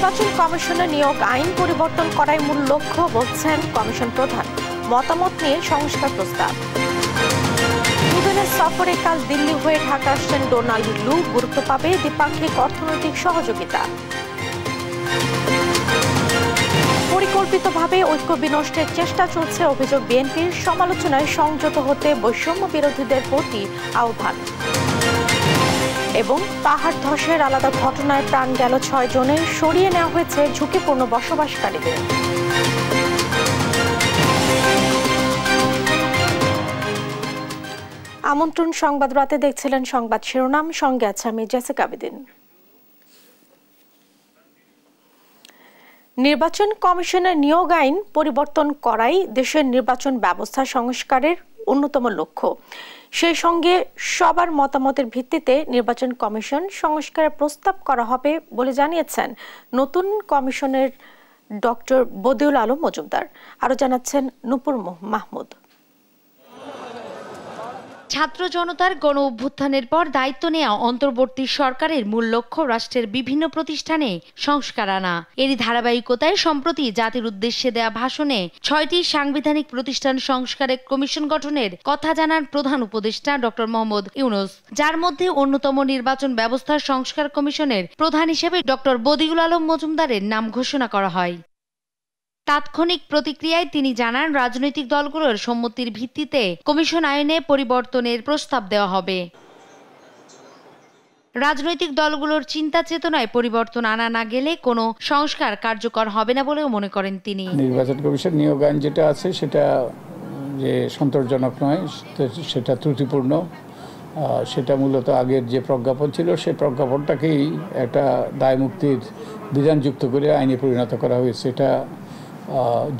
নির্বাচন কমিশনের নিয়োগ আইন পরিবর্তন করাই মূল লক্ষ্য বলছেন কমিশন প্রধান। মতামত নিয়ে সংস্কার প্রস্তাব। দুদিনের সফরে কাল দিল্লি হয়ে ঢাকা আসছেন ডোনাল্ড লু। গুরুত্ব পাবে দ্বিপাক্ষিক অর্থনৈতিক সহযোগিতা। পরিকল্পিতভাবে ঐক্য বিনষ্টের চেষ্টা চলছে অভিযোগ বিএনপির। সমালোচনায় সংযত হতে বৈষম্য বিরোধীদের প্রতি আহ্বান। এবং পাহাড় ধসের আলাদা ঘটনায় প্রাণ গেল 6 জনের, সরিয়ে নেওয়া হয়েছে ঝুঁকিপূর্ণ বসবাসকারীদের। আমন্ত্রণ সংবাদ রাতে দেখছিলেন সংবাদ শিরোনাম, সঙ্গে আছে আমি জেসিকা আবেদিন। নির্বাচন কমিশনের নিয়োগ আইন পরিবর্তন করাই দেশের নির্বাচন ব্যবস্থা সংস্কারের অন্যতম লক্ষ্য। সেই সঙ্গে সবার মতামতের ভিত্তিতে নির্বাচন কমিশন সংস্কারের প্রস্তাব করা হবে বলে জানিয়েছেন নতুন কমিশনের ডক্টর বদিউল আলম মজুমদার। আরো জানাচ্ছেন নূপুর মাহমুদ। ছাত্র জনতার গণ অভ্যুত্থানের পর দায়িত্ব নেওয়া অন্তর্বর্তী সরকারের মূল লক্ষ্য রাষ্ট্রের বিভিন্ন প্রতিষ্ঠানে সংস্কার আনা। এরই ধারাবাহিকতায় সম্প্রতি জাতির উদ্দেশ্যে দেয়া ভাষণে 6টি সাংবিধানিক প্রতিষ্ঠান সংস্কারে কমিশন গঠনের কথা জানান প্রধান উপদেষ্টা ডক্টর মোহাম্মদ ইউনূস, যার মধ্যে অন্যতম নির্বাচন ব্যবস্থা সংস্কার কমিশনের প্রধান হিসেবে ডক্টর বদিউল আলম মজুমদারের নাম ঘোষণা করা হয়। তাৎক্ষণিক প্রতিক্রিয়ায় তিনি জানান, রাজনৈতিক দলগুলোর সম্মতির ভিত্তিতে কমিশন আইনে পরিবর্তনের প্রস্তাব দেওয়া হবে। রাজনৈতিক দলগুলোর চিন্তা চেতনায় পরিবর্তন আনা না গেলে কোনো সংস্কার কার্যকর হবে না বলেও মনে করেন তিনি। নির্বাচন কমিশন নিয়োগ আইন যেটা আছে সেটা যে সন্তোষজনক নয়, সেটা ত্রুটিপূর্ণ। সেটা মূলত আগের যে প্রজ্ঞাপন ছিল সেই প্রজ্ঞাপনটাকেই একটা দায়মুক্তির বিধান যুক্ত করে আইনে পরিণত করা হয়েছে। এটা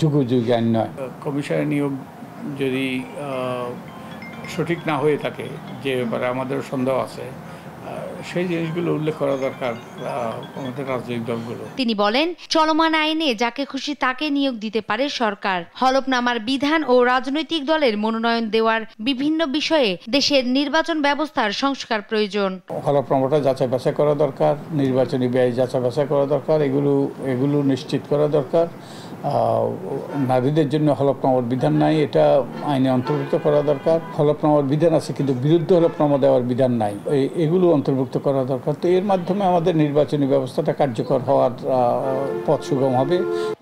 যুগোযুগ আইন নয়। কমিশনের নিয়োগ যদি সঠিক না হয়ে থাকে, যে ব্যাপারে আমাদের সন্দেহ আছে, সেই জিনিসগুলো উল্লেখ করা দরকার আমাদের রাজনৈতিক দলগুলো। তিনি বলেন, চলমান আইনে যাকে খুশি তাকে নিয়োগ দিতে পারে সরকার। হলফনামার বিধান ও রাজনৈতিক দলের মনোনয়ন দেওয়ার বিভিন্ন বিষয়ে দেশের নির্বাচন ব্যবস্থার সংস্কার প্রয়োজন। হলফনামাটা যাচাই বাছাই করা দরকার, নির্বাচনী ব্যয় যাচাই বাছাই করা দরকার, এগুলো নিশ্চিত করা দরকার। নারীদের জন্য হলফনামার বিধান নাই, এটা আইনে অন্তর্ভুক্ত করা দরকার। হলফনামার বিধান আছে কিন্তু বিরুদ্ধ হলফনামা দেওয়ার বিধান নাই, এগুলো অন্তর্ভুক্ত করা দরকার। তো এর মাধ্যমে আমাদের নির্বাচনী ব্যবস্থাটা কার্যকর হওয়ার পথ সুগম হবে।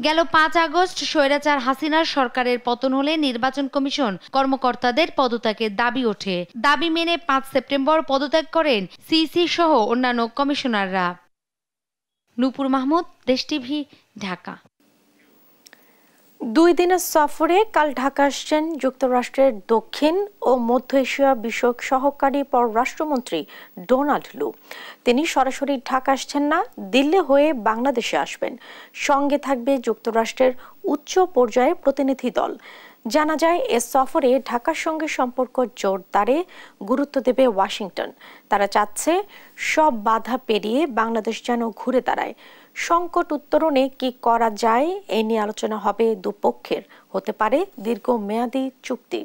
গেল 5 আগস্ট স্বৈরাচার হাসিনার সরকারের পতন হলে নির্বাচন কমিশন কর্মকর্তাদের পদত্যাগের দাবি ওঠে। দাবি মেনে 5 সেপ্টেম্বর পদত্যাগ করেন সিসি সহ অন্যান্য কমিশনাররা। নূপুর মাহমুদ, দেশ টিভি, ঢাকা। 2 দিনের সফরে কাল ঢাকা আসছেন যুক্তরাষ্ট্রের দক্ষিণ ও মধ্য এশিয়া বিষয়ক সহকারী পররাষ্ট্রমন্ত্রী ডোনাল্ড লু। তিনি সরাসরি ঢাকা আসছেন না, দিল্লি হয়ে বাংলাদেশে আসবেন। সঙ্গে থাকবে যুক্তরাষ্ট্রের উচ্চ পর্যায়ের প্রতিনিধি দল। জানা যায়, এ সফরে ঢাকার সঙ্গে সম্পর্ক জোরদারে গুরুত্ব দেবে ওয়াশিংটন। তারা চাচ্ছে সব বাধা পেরিয়ে বাংলাদেশ যেন ঘুরে দাঁড়ায়। সংকট উত্তরণে কি করা যায় এ নিয়ে আলোচনা হবে দুপক্ষের। হতে পারে দীর্ঘমেয়াদী চুক্তি।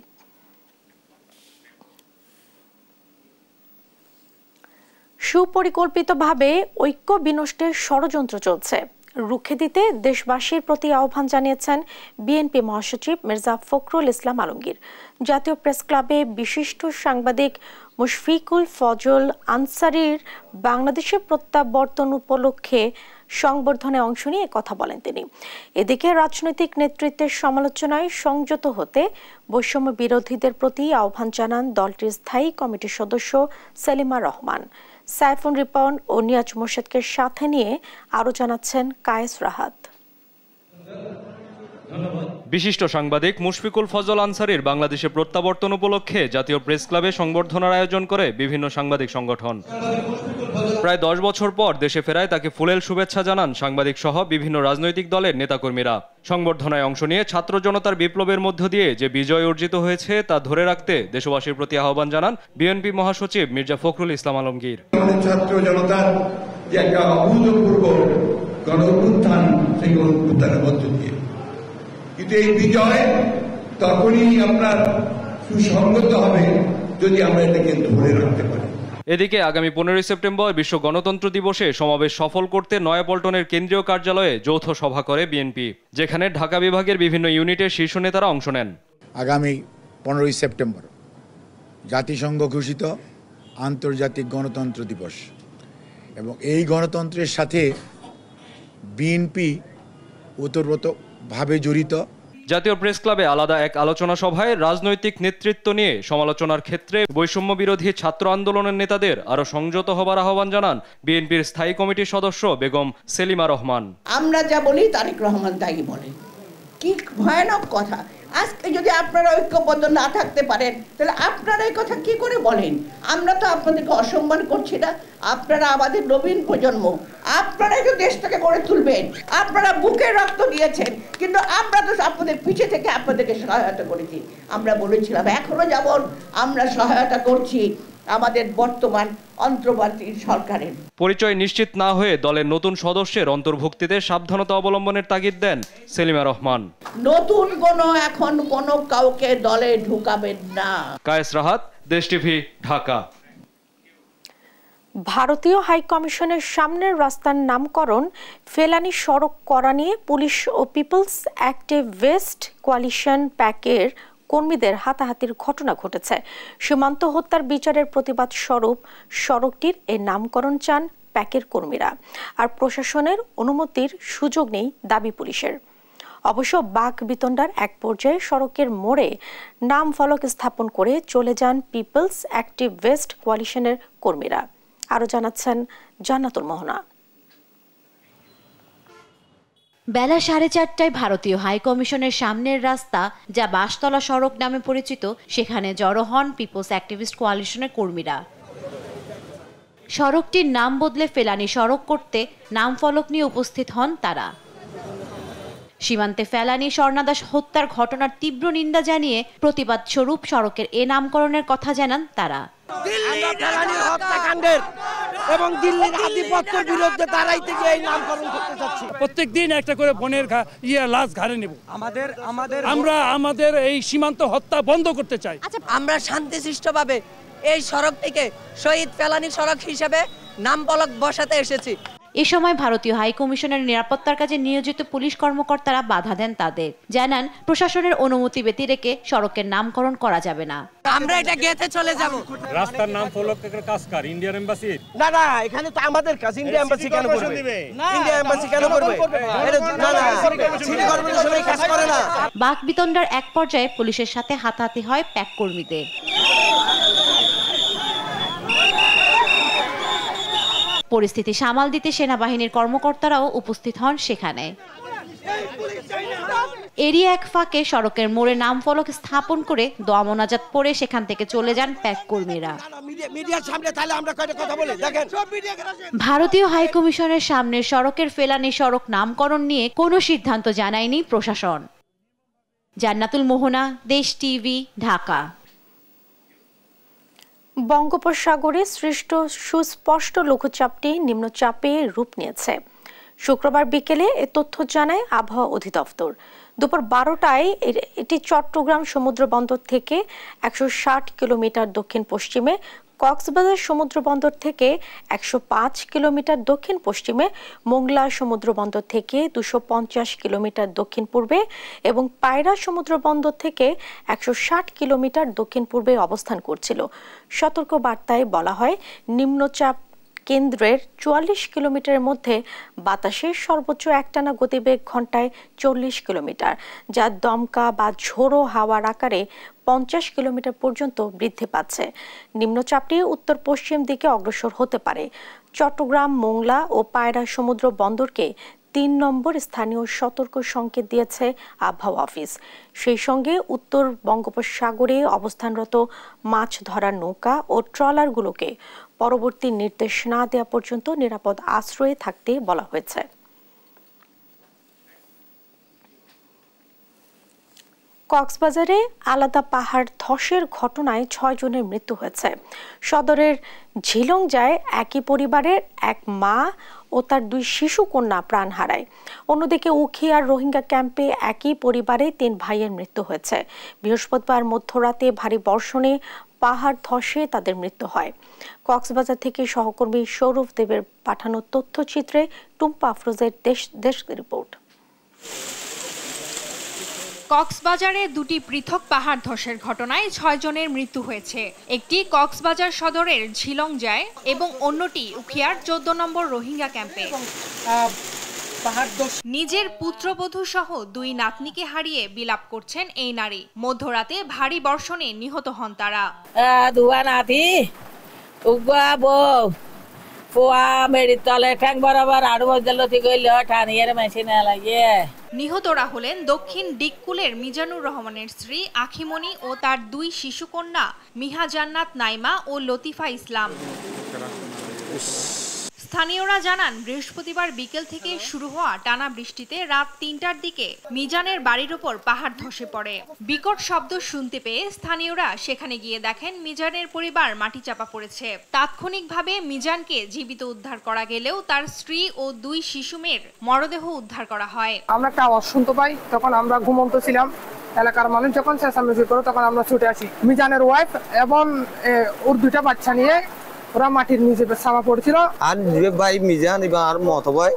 সুপরিকল্পিতভাবে ঐক্য বিনষ্টের ষড়যন্ত্র চলছে, রুখে দিতে দেশবাসীর প্রতি আহ্বান জানিয়েছেন বিএনপি মহাসচিব মির্জা ফখরুল ইসলাম আলমগীর। জাতীয় প্রেস ক্লাবে বিশিষ্ট সাংবাদিক মুশফিকুল ফজল আনসারীর বাংলাদেশের প্রত্যাবর্তন উপলক্ষে সংবর্ধনায় অংশ নিয়ে কথা বলেন তিনি। এদিকে রাজনৈতিক নেতৃত্বের সমালোচনায় সংযত হতে বৈষম্য বিরোধীদের প্রতি আহ্বান জানান দলটির স্থায়ী কমিটির সদস্য সেলিমা রহমান। সাইফুন রিপন ও নিয়াজ মোর্শেদকে সাথে নিয়ে আরো জানাচ্ছেন কায়েস রাহাত। বিশিষ্ট সাংবাদিক মুশফিকুল ফজল আনসারীর বাংলাদেশে প্রত্যাবর্তন উপলক্ষে জাতীয় প্রেস ক্লাবে সংবর্ধনার আয়োজন করে বিভিন্ন সাংবাদিক সংগঠন। প্রায় 10 বছর পর দেশে ফেরায় তাকে ফুলেল শুভেচ্ছা জানান সাংবাদিক সহ বিভিন্ন রাজনৈতিক দলের নেতাকর্মীরা। সংবর্ধনায় অংশ নিয়ে ছাত্র জনতার বিপ্লবের মধ্য দিয়ে যে বিজয় অর্জিত হয়েছে তা ধরে রাখতে দেশবাসীর প্রতি আহ্বান জানান বিএনপি মহাসচিব মির্জা ফখরুল ইসলাম আলমগীর। ছাত্র জনতার যে একটা অভূতপূর্ব গণ অভ্যুত্থান, সেই গণ অভ্যুত্থানের মধ্য দিয়ে কিন্তু এই বিজয় তখনই আপনার সুসংগত হবে যদি আমরা এটাকে ধরে রাখতে পারি। এদিকে আগামী 15 সেপ্টেম্বর বিশ্ব গণতন্ত্র দিবসে সমাবেশ সফল করতে নয়াপল্টনের কেন্দ্রীয় কার্যালয়ে যৌথ সভা করে বিএনপি, যেখানে ঢাকা বিভাগের বিভিন্ন ইউনিটের শীর্ষ নেতারা অংশ নেন। আগামী 15 সেপ্টেম্বর জাতিসংঘ ঘোষিত আন্তর্জাতিক গণতন্ত্র দিবস, এবং এই গণতন্ত্রের সাথে বিএনপি ওতপ্রোতভাবে জড়িত। জাতীয় প্রেস ক্লাবে আলাদা এক আলোচনা সভায় রাজনৈতিক নেতৃত্ব নিয়ে সমালোচনার ক্ষেত্রে বৈষম্য বিরোধী ছাত্র আন্দোলনের নেতাদের আরো সংযত হবার আহ্বান জানান বিএনপির স্থায়ী কমিটির সদস্য বেগম সেলিমা রহমান। আমরা যা বলি তারেক রহমান তাই বলেন, কি ভয়ানক কথা। আজকে যদি আপনারা ঐক্যবদ্ধ না থাকতে পারেন তাহলে আপনারা এই কথা কি করে বলেন? আমরা তো আপনাদেরকে অসম্মান করছি না, আপনারা আমাদের নবীন প্রজন্ম, আপনারা তো দেশটাকে গড়ে তুলবেন, আপনারা বুকে রক্ত দিয়েছেন, কিন্তু আমরা তো আপনাদের পিছে থেকে আপনাদেরকে সহায়তা করেছি। আমরা বলেছিলাম এখনো যেমন আমরা সহায়তা করছি আমাদের বর্তমান অন্তর্বর্তী সরকারের। পরিচয় নিশ্চিত না হয়ে দলের নতুন সদস্যের অন্তর্ভুক্তিতে সাবধানতা অবলম্বনের তাগিদ দেন সেলিমা রহমান। নতুন এখন কোনো কাউকে দলে ঢুকাবেন না। কায়েস রাহাত, দেশ টিভি, ঢাকা। ভারতীয় হাই কমিশনের সামনের রাস্তার নামকরণ ফেলানি সড়ক করা নিয়ে পুলিশ ও পিপলস অ্যাক্টিভিস্ট কোয়ালিশন প্যাকের কর্মীদের হাতাহাতির ঘটনা ঘটেছে। সীমান্ত হত্যার বিচারের প্রতিবাদ স্বরূপ সড়কটির এই নামকরণ চান প্যাকের কর্মীরা, আর প্রশাসনের অনুমতির সুযোগ নেই দাবি পুলিশের। অবশ্য বাক বিতণ্ডার এক পর্যায়ে সড়কের মোড়ে নাম ফলক স্থাপন করে চলে যান পিপলস অ্যাক্টিভিস্ট কোয়ালিশনের কর্মীরা। আরো জানাচ্ছেন জান্নাতুল মোহনা। বেলা 4:30টায় ভারতীয় হাই কমিশনের সামনের রাস্তা, যা বাসতলা সড়ক নামে পরিচিত, সেখানে জড়ো হন পিপলস অ্যাক্টিভিস্ট কোয়ালিশনের কর্মীরা। সড়কটির নাম বদলে ফেলানি সড়ক করতে নাম ফলক নিয়ে উপস্থিত হন তারা। সীমান্তে ফেলানি স্বর্ণাদাস হত্যার ঘটনার তীব্র নিন্দা জানিয়ে প্রতিবাদ স্বরূপ সড়কের এ নামকরণের কথা জানান তারা। এবং দিল্লির আধিপত্যের বিরুদ্ধে দাঁড়াইতে গিয়ে এই নামকরণ করতে যাচ্ছি। প্রত্যেকদিন একটা করে বোনের লাশ ঘাড়ে নেব। আমরা আমাদের এই সীমান্ত হত্যা বন্ধ করতে চাই। আমরা শান্তিশিষ্টভাবে এই সড়কটিকে শহীদ ফেলানি সড়ক হিসেবে নাম ফলক বসাতে এসেছি। এ সময় ভারতীয় হাই কমিশনের নিরাপত্তার কাজে নিয়োজিত পুলিশ কর্মকর্তারা বাধা দেন তাদের, জানান প্রশাসনের অনুমতি ব্যতি রেখে সড়কের নামকরণ করা যাবে না। আমরা এটা গেতে চলে যাব। রাস্তার নাম ফলকের কাজ কার? Indian embassy? না না, এখানে তো আমাদের কাজ। ইন্ডিয়া এমবাসি কেন করবে? ইন্ডিয়া এমবাসি কেন করবে? না না, সিটি কর্পোরেশন এই কাজ করে না। বাক বিতণ্ডার এক পর্যায়ে পুলিশের সাথে হাতাহাতি হয় প্যাক কর্মীদের। পরিস্থিতি সামাল দিতে সেনাবাহিনীর কর্মকর্তারাও উপস্থিত হন সেখানে। এরই এক ফাঁকে সড়কের মোড়ে নাম ফলক স্থাপন করে দোয়া মোনাজাত পড়ে সেখান থেকে চলে যান প্যাক কর্মীরা। ভারতীয় হাই কমিশনের সামনের সড়কের ফেলানি সড়ক নামকরণ নিয়ে কোনো সিদ্ধান্ত জানায়নি প্রশাসন। জান্নাতুল মোহনা, দেশ টিভি, ঢাকা। বঙ্গোপসাগরে সৃষ্ট সুস্পষ্ট লঘুচাপটি নিম্নচাপে রূপ নিয়েছে। শুক্রবার বিকেলে এ তথ্য জানায় আবহাওয়া অধিদপ্তর। দুপুর 12টায় এটি চট্টগ্রাম সমুদ্র বন্দর থেকে 160 কিলোমিটার দক্ষিণ পশ্চিমে, কক্সবাজার সমুদ্র বন্দর থেকে 105 কিলোমিটার দক্ষিণ পশ্চিমে, মোংলা সমুদ্র বন্দর থেকে 250 কিলোমিটার দক্ষিণ পূর্বে এবং পায়রা সমুদ্র বন্দর থেকে 160 কিলোমিটার দক্ষিণ পূর্বে অবস্থান করছিল। সতর্ক বার্তায় বলা হয়, নিম্নচাপ কেন্দ্রের 44 কিলোমিটারের মধ্যে বাতাসের সর্বোচ্চ একটানা গতিবেগ ঘন্টায় 40 কিলোমিটার, যা দমকা বা ঝোড়ো হাওয়ার আকারে 50 কিলোমিটার পর্যন্ত বৃদ্ধি পাচ্ছে। নিম্নচাপটি উত্তর পশ্চিম দিকে অগ্রসর হতে পারে। চট্টগ্রাম, মোংলা ও পায়রা সমুদ্র বন্দরকে 3 নম্বর স্থানীয় সতর্ক সংকেত দিয়েছে আবহাওয়া অফিস। সেই সঙ্গে উত্তর বঙ্গোপসাগরে অবস্থানরত মাছ ধরার নৌকা ও ট্রলারগুলোকে পরবর্তী নির্দেশ না দেওয়া পর্যন্ত নিরাপদ আশ্রয়ে থাকতে বলা হয়েছে। কক্সবাজারে আলাদা পাহাড় ধসের ঘটনায় 6 জনের মৃত্যু হয়েছে। সদরের ঝিলংজায় একই পরিবারের এক মা ও তার 2 শিশু কন্যা প্রাণ হারায়। অন্যদিকে উখিয়ার রোহিঙ্গা ক্যাম্পে একই পরিবারে 3 ভাইয়ের মৃত্যু হয়েছে। বৃহস্পতিবার মধ্যরাতে ভারী বর্ষণে পাহাড় ধসে তাদের মৃত্যু হয়। কক্সবাজার থেকে সহকর্মী সৌরভ দেবের পাঠানো তথ্যচিত্রে টুম্পা আফরোজের দেশ রিপোর্ট। কক্সবাজারে দুটি পৃথক পাহাড় ধসের ঘটনায় 6 জনের মৃত্যু হয়েছে। একটি কক্সবাজার সদরের ঝিলংজায় এবং অন্যটি উখিয়ার 14 নম্বর রোহিঙ্গা ক্যাম্পে। নিজের পুত্রবধূ সহ 2 নাতনিকে হারিয়ে বিলাপ করছেন এই নারী। মধ্যরাতে ভারী বর্ষণে নিহত হন তারা। নিহতরা হলেন দক্ষিণ ডিককুলের মিজানুর রহমানের স্ত্রী আখিমণি ও তার 2 শিশুকন্যা মিহা জান্নাত নাইমা ও লতিফা ইসলাম। স্থানীয়রা জানান, বৃহস্পতিবার বিকেল থেকে শুরু হওয়া টানা বৃষ্টিতে রাত 3টার দিকে মিজানের বাড়ির উপর পাহাড় ধসে পড়ে। বিকট শব্দ শুনতে পেয়ে স্থানীয়রা সেখানে গিয়ে দেখেন মিজানের পরিবার মাটি চাপা পড়েছে। তাৎক্ষণিকভাবে মিজানকে জীবিত উদ্ধার করা গেলেও তার স্ত্রী ও 2 শিশু মেয়ের মরদেহ উদ্ধার করা হয়। আমরা একটা আওয়াজ শুনতে পাই, তখন আমরা ঘুমন্ত ছিলাম। এলাকার মানুষ যখন চেঁচামেচি করে তখন আমরা ছুটে আসি। মিজানের ওয়াইফ এবং ওর 2টা বাচ্চা নিয়ে ওরা মাটির নিচে চাপা পড়ছিল। আর ভাই মিজান এবং আর মত ভাই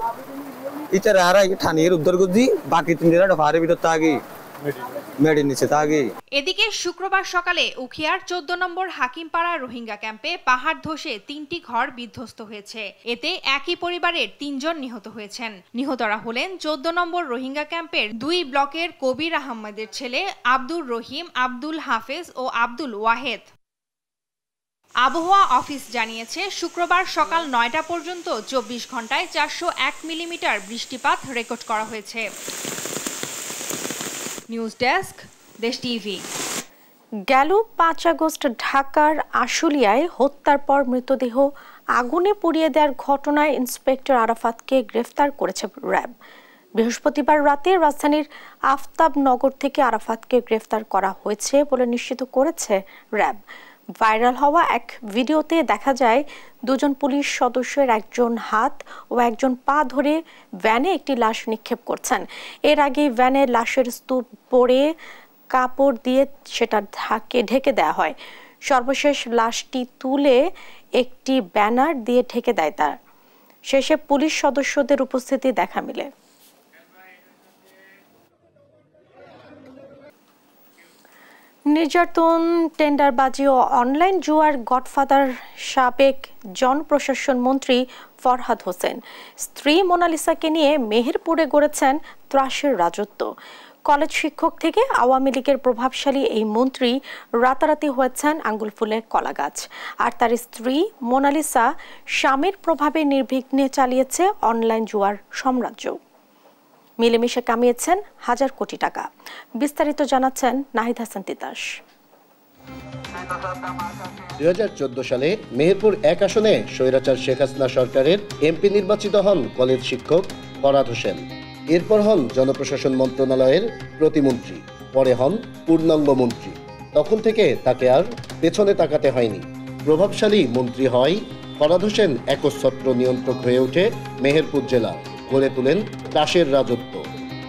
এটা রারা ঠানিয়ে উদ্ধার করছি, বাকি 3 পাহাড়ের ভিতর থাকি মেডির নিচে থাকি। এদিকে শুক্রবার সকালে উখিয়ার 14 নম্বর হাকিমপাড়া রোহিঙ্গা ক্যাম্পে পাহাড় ধসে 3টি ঘর বিধ্বস্ত হয়েছে। এতে একই পরিবারের 3 জন নিহত হয়েছেন। নিহতরা হলেন 14 নম্বর রোহিঙ্গা ক্যাম্পের 2 ব্লকের কবির আহমেদের ছেলে আব্দুর রহিম, আব্দুল হাফেজ ও আব্দুল ওয়াহেদ। আবহাওয়া অফিস জানিয়েছে, শুক্রবার সকাল 9টা পর্যন্ত 24 ঘন্টায় 401 মিলিমিটার বৃষ্টিপাত রেকর্ড করা হয়েছে। নিউজ ডেস্ক, দেশ টিভি। গেল 5 আগস্ট ঢাকার আশুলিয়ায় হত্যার পর মৃতদেহ আগুনে পুড়িয়ে দেওয়ার ঘটনায় ইন্সপেক্টর আরাফাতকে গ্রেফতার করেছে র্যাব। বৃহস্পতিবার রাতে রাজধানীর আফতাবনগর থেকে আরাফাতকে গ্রেফতার করা হয়েছে বলে নিশ্চিত করেছে র্যাব। ভাইরাল হওয়া এক ভিডিওতে দেখা যায় 2 জন পুলিশ সদস্যের একজন হাত ও একজন পা ধরে ভ্যানে একটি লাশ নিক্ষেপ করছেন। এর আগে ভ্যানের লাশের স্তূপ পড়ে কাপড় দিয়ে সেটা ঢেকে দেওয়া হয়। সর্বশেষ লাশটি তুলে একটি ব্যানার দিয়ে ঢেকে দেয় তার। শেষে পুলিশ সদস্যদের উপস্থিতি দেখা মিলে। নির্যাতন, টেন্ডারবাজি ও অনলাইন জুয়ার গডফাদার সাবেক জনপ্রশাসন মন্ত্রী ফরহাদ হোসেন স্ত্রী মোনালিসাকে নিয়ে মেহেরপুরে গড়েছেন ত্রাসের রাজত্ব। কলেজ শিক্ষক থেকে আওয়ামী লীগের প্রভাবশালী এই মন্ত্রী রাতারাতি হয়েছেন আঙ্গুল ফুলে কলা গাছ। আর তার স্ত্রী মোনালিসা স্বামীর প্রভাবে নির্বিঘ্নে চালিয়েছে অনলাইন জুয়ার সাম্রাজ্য। মিলেমিশে কামিয়েছেন হাজার কোটি টাকা। বিস্তারিত জানাচ্ছেন নাহিদ হাসান তিতাস। 2014 সালে মেহেরপুর 1 আসনে স্বৈরাচার শেখ হাসিনা সরকারের এমপি নির্বাচিত হন কলেজ শিক্ষক ফরহাদ হোসেন। এরপর হন জনপ্রশাসন মন্ত্রণালয়ের প্রতিমন্ত্রী, পরে হন পূর্ণাঙ্গ মন্ত্রী। তখন থেকে তাকে আর পেছনে তাকাতে হয়নি। প্রভাবশালী মন্ত্রী হয় ফরহাদ হোসেন একচ্ছত্র নিয়ন্ত্রক হয়ে ওঠে মেহেরপুর জেলা। গড়ে তোলেন ত্রাসের রাজত্ব।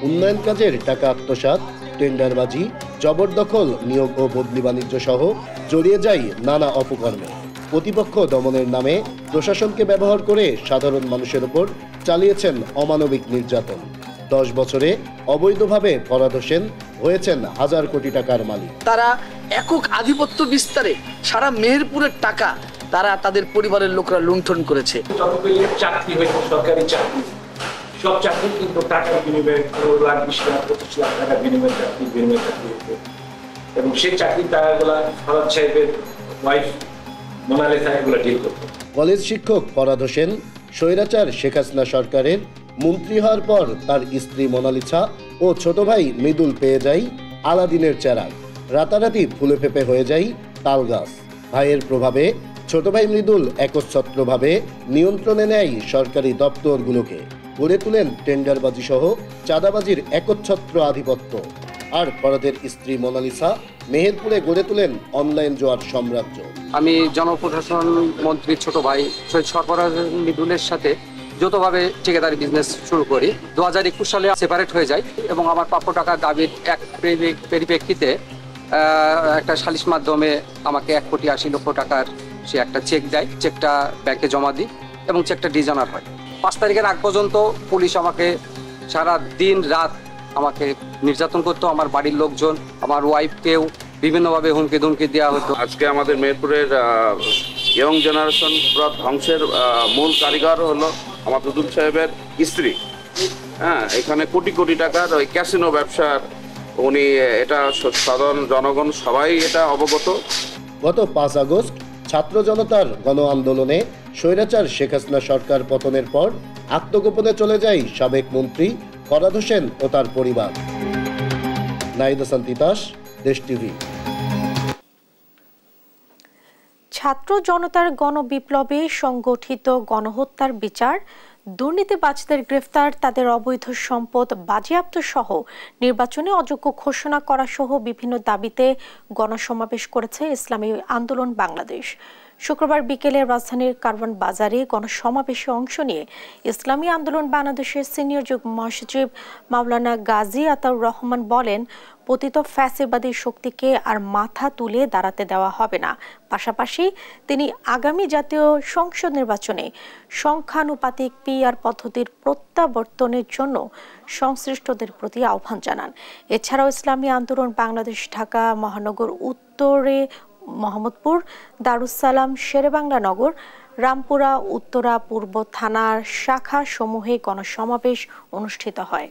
উন্নয়ন কাজের টাকা আত্মসাৎ, টেন্ডারবাজি, জবরদখল, নিয়োগ ও বদলি বাণিজ্য সহ জড়িয়ে যায় নানা অপকর্মে। প্রতিপক্ষ দমনের নামে প্রশাসনকে ব্যবহার করে সাধারণ মানুষের উপর চালিয়েছেন অমানবিক নির্যাতন। 10 বছরে অবৈধভাবে ফরহাদ হোসেন হয়েছেন হাজার কোটি টাকার মালিক। তারা একক আধিপত্য বিস্তারে সারা মেহেরপুরের টাকা তারা তাদের পরিবারের লোকরা লুণ্ঠন করেছে। চাকরি হয়েছে সরকারি চাকরি, সব চাকরি কিন্তু টাকার বিনিময়ে 15 লাখ 20 লাখ 25 লাখ টাকার বিনিময়ে চাকরি হয়েছে। এবং সেই চাকরির টাকাগুলা ফরহাদ সাহেবের ওয়াইফ মোনালিসা এগুলো ডিল করতো। কলেজ শিক্ষক ফরহাদ হোসেন স্বৈরাচার শেখ হাসিনা সরকারের মন্ত্রী হওয়ার পর তার স্ত্রী মোনালিসা ও ছোট ভাই মৃদুল পেয়ে যায় আলাদিনের চেরাগ। রাতারাতি ফুলে ফেপে হয়ে যায় তাল গাছ। ভাইয়ের প্রভাবে ছোট ভাই মৃদুল একচ্ছত্রভাবে নিয়ন্ত্রণে নেয় সরকারি দপ্তরগুলোকে। গড়ে তুলেন টেন্ডারবাজি সহ চাঁদাবাজির একচ্ছত্র আধিপত্য। আর ফরহাদের স্ত্রী মোনালিসা মেহেরপুরে গড়ে তোলেন অনলাইন জুয়ার সাম্রাজ্য। আমি জনপ্রশাসন মন্ত্রীর ছোট ভাই শহীদ সরফরাজ মৃদুলের সাথে যৌথভাবে ঠিকাদারি বিজনেস শুরু করি। 2021 সালে সেপারেট হয়ে যায় এবং আমার প্রাপ্য টাকার দাবির এক পরিপ্রেক্ষিতে একটা সালিশ মাধ্যমে আমাকে 1,80,00,000 টাকার সে একটা চেক দেয়। চেকটা ব্যাংকে জমা দিই এবং চেকটা ডিজনার হয়। 5 তারিখের আগ পর্যন্ত পুলিশ আমাকে সারা দিন রাত আমাকে নির্যাতন করতো। আমার বাড়ির লোকজন, আমার ওয়াইফকেও বিভিন্নভাবে হুমকি ধুমকি দেওয়া হতো। আজকে আমাদের মেহেরপুরের ইয়ং জেনারেশন পুরো ধ্বংসের মূল কারিগর হলো আমার দুদুল সাহেবের স্ত্রী। হ্যাঁ, এখানে কোটি কোটি টাকার ওই ক্যাসিনো ব্যবসার উনি, এটা সাধারণ জনগণ সবাই এটা অবগত। গত 5 আগস্ট ছাত্র জনতার গণ আন্দোলনে স্বৈরাচার শেখ হাসিনা সরকার পতনের পর আত্মগোপনে চলে যায় সাবেক মন্ত্রী ফরহাদ হোসেন ও তার পরিবার। নাহিদ হাসান তিতাস, দেশ টিভি। ছাত্র জনতার গণবিপ্লবে সংগঠিত গণহত্যার বিচার, দুর্নীতিবাজদের গ্রেফতার, তাদের অবৈধ সম্পদ বাজেয়াপ্ত সহ নির্বাচনে অযোগ্য ঘোষণা করা সহ বিভিন্ন দাবিতে গণসমাবেশ করেছে ইসলামী আন্দোলন বাংলাদেশ। শুক্রবার বিকেলে রাজধানীর কারওয়ান বাজারে গণসমাবেশে অংশ নিয়ে ইসলামী আন্দোলন বাংলাদেশের সিনিয়র যুগ্ম মহাসচিব মাওলানা গাজী আতাউর রহমান বলেন, পতিত ফ্যাসিবাদী শক্তিকে আর মাথা তুলে দাঁড়াতে দেওয়া হবে না। পাশাপাশি তিনি আগামী জাতীয় সংসদ নির্বাচনে সংখ্যানুপাতিক পিআর পদ্ধতির প্রত্যাবর্তনের জন্য সংশ্লিষ্টদের প্রতি আহ্বান জানান। এছাড়াও ইসলামী আন্দোলন বাংলাদেশ ঢাকা মহানগর উত্তরে মোহাম্মদপুর, দারুসালাম, শেরেবাংলা নগর, রামপুরা, উত্তরা, পূর্ব থানার শাখা সমূহে গণসমাবেশ অনুষ্ঠিত হয়।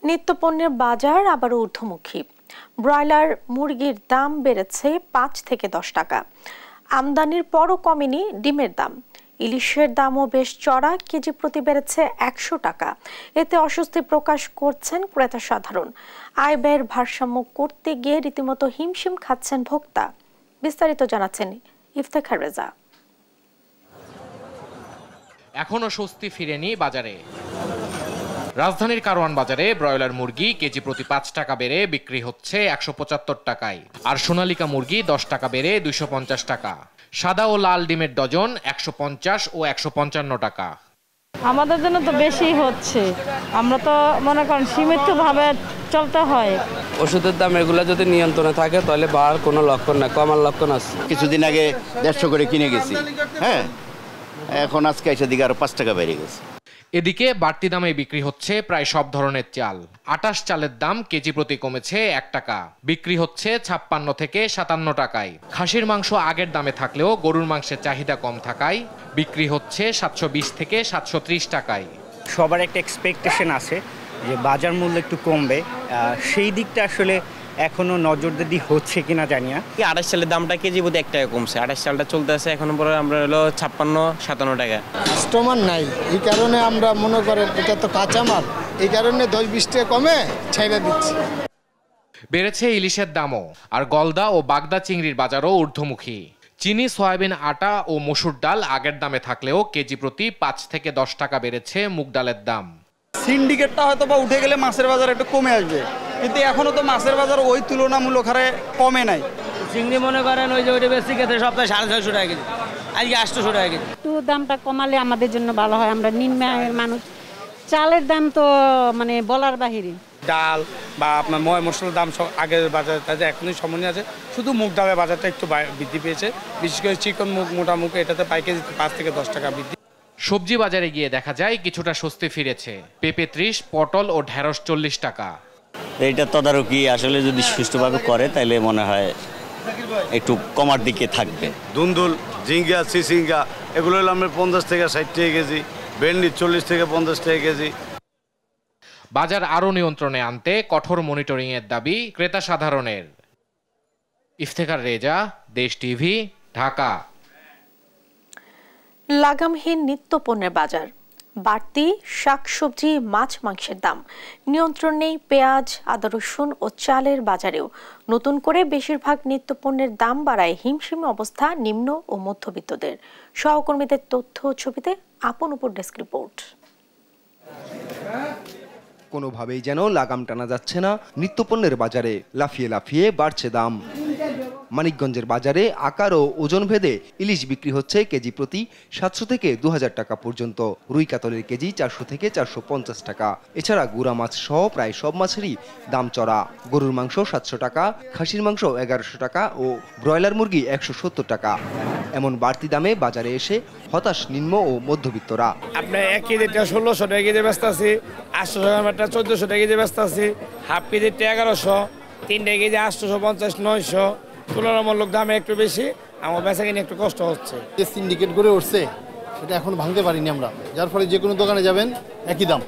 নিত্যপণ্যের বাজার আবারও ঊর্ধ্বমুখী। ব্রয়লার মুরগির দাম বেড়েছে 5 থেকে 10 টাকা। আমদানির পরও কমেনি ডিমের দাম। ইলিশের দামও বেশ চড়া, কেজি প্রতি বেড়েছে 100 টাকা। এতে অস্বস্তি প্রকাশ করছেন ক্রেতা সাধারণ। আয় ব্যয়ের ভারসাম্য করতে গিয়ে রীতিমতো হিমশিম খাচ্ছেন ভোক্তা। বিস্তারিত জানাচ্ছেন ইফতেখার রেজা। এখনো স্বস্তি ফিরেনি বাজারে। রাজধানীর কারওয়ান বাজারে ব্রয়লার মুরগি কেজি প্রতি 5 টাকা বেড়ে বিক্রি হচ্ছে 175 টাকায়, আর সোনালিকা মুরগি 10 টাকা বেড়ে 250 টাকা। সাদা ও লাল ডিমের ডজন 150 ও 155 টাকা। আমাদের জন্য তো বেশি হচ্ছে, আমরা তো মনে করেন সীমিত ভাবে চলতে হয়। ওষুধের দাম এগুলো যদি নিয়ন্ত্রণে থাকে তাহলে বাড়ার কোনো লক্ষণ না, কমার লক্ষণ আছে। কিছুদিন আগে 150 করে কিনে গেছি, হ্যাঁ, এখন আজকে এসে দিকে আরো 5 টাকা বেড়ে গেছে। এদিকে বাড়তি দামে বিক্রি হচ্ছে প্রায় সব ধরনের চাল। 28 চালের দাম কেজি প্রতি কমেছে 1 টাকা, বিক্রি হচ্ছে 56 থেকে 57 টাকায়। খাসির মাংস আগের দামে থাকলেও গরুর মাংসের চাহিদা কম থাকায় বিক্রি হচ্ছে 720 থেকে 730 টাকায়। সবার একটা এক্সপেকটেশন আছে যে বাজার মূল্য একটু কমবে, সেই দিকটা আসলে এখনো নজরদারি হচ্ছে কিনা জানি না। 28 চালের দামটা কেজি প্রতি 1 টাকা কমছে। 28 চালটা চলতে আছে এখন পরে আমরা হলো 56-57 টাকা। কাস্টমার নাই, এই কারণে আমরা মনে করেন এটা তো কাঁচামাল, এই কারণে 10-20 টাকা কমে ছেড়ে দিচ্ছি। বেড়েছে ইলিশের দামও, আর গলদা ও বাগদা চিংড়ির বাজারও ঊর্ধ্বমুখী। চিনি, সয়াবিন, আটা ও মসুর ডাল আগের দামে থাকলেও কেজি প্রতি 5 থেকে 10 টাকা বেড়েছে মুগ ডালের দাম। সিন্ডিকেটটা হয়তো বা উঠে গেলে মাছের বাজার একটু কমে আসবে, কিন্তু এখনো তো মাছের বাজার ওই তুলনামূলক হারে কমে নাই। চিংড়ি মনে করেন ওই যে ওইটা বেশি গেছে সপ্তাহে 650 টাকা কেজি, আজকে 800 টাকা কেজি। একটু দামটা কমালে আমাদের জন্য ভালো হয়, আমরা নিম্ন আয়ের মানুষ। চালের দাম তো মানে বলার বাহিরে। ডাল বা আপনার ময় মশলার দাম আগের বাজার তাতে এখনই সমন্বয় আছে, শুধু মুগ ডালের বাজারটা একটু বৃদ্ধি পেয়েছে, বিশেষ করে চিকন মুগ, মোটা মুগ, এটাতে পাইকারি 5 থেকে 10 টাকা বৃদ্ধি। সবজি বাজারে গিয়ে দেখা যায় কিছুটা স্বস্তি ফিরেছে। পেঁপে 30, পটল ও ঢেঁড়স 40 টাকা। এটা তদারকি আসলে যদি সুষ্ঠুভাবে করে তাহলে মনে হয় একটু কমার দিকে থাকবে। দুন্দুল, ঝিঙ্গা, চিচিঙ্গা এগুলো হলো আমরা 50 থেকে 60 টাকা কেজি, ভেন্ডি 40 থেকে 50 টাকা কেজি। বাজার আরও নিয়ন্ত্রণে আনতে কঠোর মনিটরিং এর দাবি ক্রেতা সাধারণের। ইফতেখার রেজা, দেশ টিভি, ঢাকা। লাগামহীন নিত্যপণ্যের বাজার, বাড়তি শাকসবজি, মাছ, মাংসের দাম নিয়ন্ত্রণ নেই। পেঁয়াজ, আদা, রসুন ও চালের বাজারেও নতুন করে বেশিরভাগ নিত্যপণ্যের দাম বাড়ায় হিমশিম অবস্থা নিম্ন ও মধ্যবিত্তদের। সহকর্মীদের তথ্য ছবিতে আপন উপর ডেস্ক রিপোর্ট। কোনোভাবেই যেন লাগাম টানা যাচ্ছে না নিত্যপণ্যের বাজারে, লাফিয়ে লাফিয়ে বাড়ছে দাম। মানিকগঞ্জের বাজারে আকার ও ওজন ভেদে ইলিশ বিক্রি হচ্ছে কেজি প্রতি 700 থেকে 2000 টাকা পর্যন্ত। রুই কাতলের কেজি 400 থেকে 450 টাকা। এছাড়া গুড়া মাছ সহ প্রায় সব মাছেরই দাম চড়া। গরুর মাংস 700 টাকা, খাসির মাংস 1100 টাকা ও ব্রয়লার মুরগি 170 টাকা। এমন বাড়তি দামে বাজারে এসে হতাশ নিম্ন ও মধ্যবিত্তরা। আপনার 1 কেজিটা 1600 টাকা কেজি ব্যস্ত আছে, 800 টাকা 1400 টাকা কেজি ব্যস্ত আছে, হাফ কেজিটা 1100, 3 কেজি 850 900। তুলনামূলক দামে একটু বেশি, আমার বেচা কিনে একটু কষ্ট হচ্ছে। যে সিন্ডিকেট করে উঠছে সেটা এখন ভাঙতে পারিনি আমরা, যার ফলে যে কোনো দোকানে যাবেন একই দাম।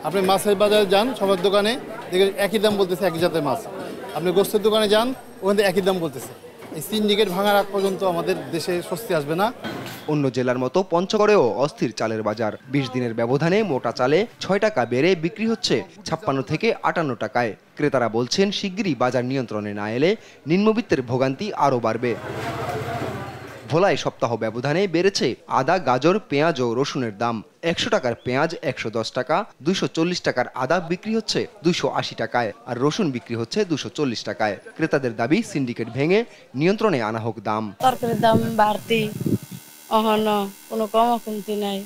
আপনি মাছের বাজারে যান সবার দোকানে দেখে একই দাম বলতেছে, একই জাতের মাছ। আপনি গোস্তের দোকানে যান ওখান থেকে একই দাম বলতেছে। এই সিন্ডিকেট ভাঙার আগ পর্যন্ত আমাদের দেশে স্বস্তি আসবে না। অন্য জেলার মতো পঞ্চগড়েও অস্থির চালের বাজার। 20 দিনের ব্যবধানে মোটা চালে 6 টাকা বেড়ে বিক্রি হচ্ছে 56 থেকে 58 টাকায়। ক্রেতারা বলছেন শিগগিরই বাজার নিয়ন্ত্রণে না এলে নিম্নবিত্তের ভোগান্তি আরও বাড়বে। ভোলায় সপ্তাহ ব্যবধানে বেড়েছে আদা, গাজর, পেঁয়াজ ও রসুনের দাম। 100 টাকার পেঁয়াজ 110 টাকা, 240 টাকার আদা বিক্রি হচ্ছে 280 টাকায়, আর রসুন বিক্রি হচ্ছে 240 টাকায়। ক্রেতাদের দাবি সিন্ডিকেট ভেঙে নিয়ন্ত্রণে আনা হোক দাম। তরকারির দাম বাড়তি, অহন কোনো কমতি নাই।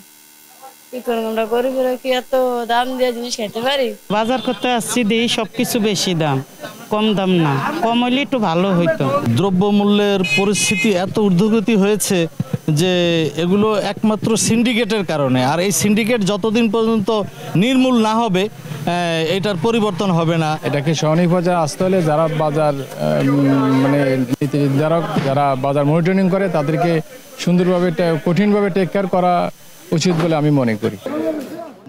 কি করব, আমরা গরিবরা কি এত দাম দিয়ে জিনিস খেতে পারি? বাজার করতে আসছি দেখি সবকিছু বেশি দাম, কম দাম না। কম হইলে একটু ভালো হইতো। দ্রব্যমূল্যের পরিস্থিতি এত ঊর্ধ্বগতি হয়েছে যে এগুলো একমাত্র সিন্ডিকেটের কারণে। আর এই সিন্ডিকেট যতদিন পর্যন্ত নির্মূল না হবে এটার পরিবর্তন হবে না। এটাকে সহনীয় পর্যায়ে আসতে হলে যারা বাজার মানে নীতি নির্ধারক, যারা বাজার মনিটরিং করে তাদেরকে সুন্দরভাবে কঠিনভাবে টেক কেয়ার করা উচিত বলে আমি মনে করি।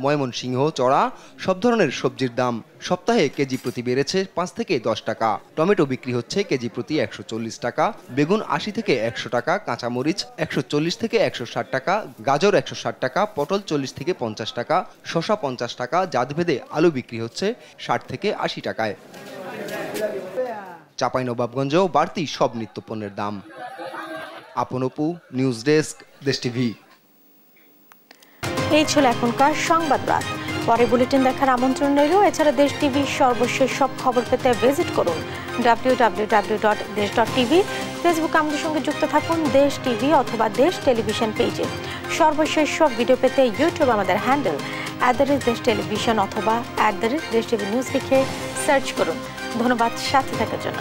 ময়মনসিংহ চড়া সব ধরনের সবজির দাম সপ্তাহে কেজি প্রতি বেড়েছে 5 থেকে 10 টাকা। টমেটো বিক্রি হচ্ছে কেজি প্রতি 140 টাকা, বেগুন 80 থেকে 100 টাকা, কাঁচামরিচ 140 থেকে 160 টাকা, গাজর 160 টাকা, পটল 40 থেকে 50 টাকা, শসা 50 টাকা। জাতভেদে আলু বিক্রি হচ্ছে 60 থেকে 80 টাকায়। চাঁপাইনবাবগঞ্জেও বাড়তি সব নিত্যপণ্যের দাম। আপন অপু, নিউজ ডেস্ক, দেশ টিভি। এই ছিল এখনকার সংবাদ রাত। পরে বুলেটিন দেখার আমন্ত্রণ রইল। এছাড়া দেশ টিভির সর্বশেষ সব খবর পেতে ভিজিট করুন www.desh.tv। ফেসবুকে আমাদের সঙ্গে যুক্ত থাকুন দেশ টিভি অথবা দেশ টেলিভিশন পেজে। সর্বশেষ সব ভিডিও পেতে ইউটিউব আমাদের হ্যান্ডেল @দেশ টেলিভিশন অথবা @দেশ টিভি নিউজ লিখে সার্চ করুন। ধন্যবাদ সাথে থাকার জন্য।